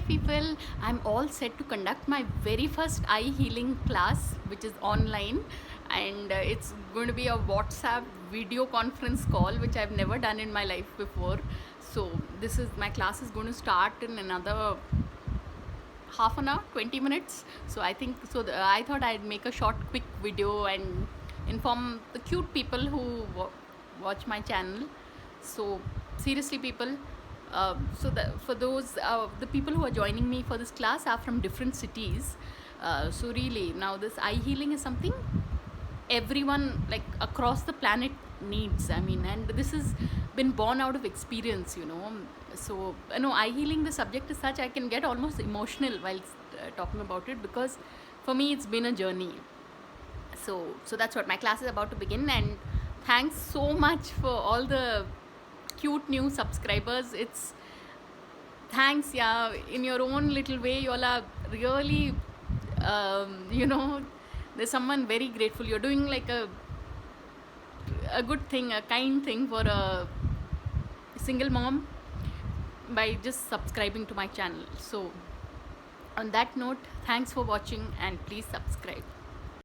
people, I'm all set to conduct my very first eye healing class, which is online, and it's going to be a WhatsApp video conference call, which I've never done in my life before. So this is my class is going to start in another half an hour, 20 minutes. So I think so. I thought I'd make a short, quick video and inform the cute people who watch my channel. So seriously, people. For those the people who are joining me for this class are from different cities. So really, now this eye healing is something everyone like across the planet needs. I mean, and this has been born out of experience, So eye healing, the subject is such I can get almost emotional while talking about it, because for me it's been a journey. So that's what my class is about to begin. And thanks so much for all the cute new subscribers. It's thanks, yeah, in your own little way, you all are really there's someone very grateful. You're doing like a good thing, a kind thing for a single mom by just subscribing to my channel. So on that note, thanks for watching and please subscribe.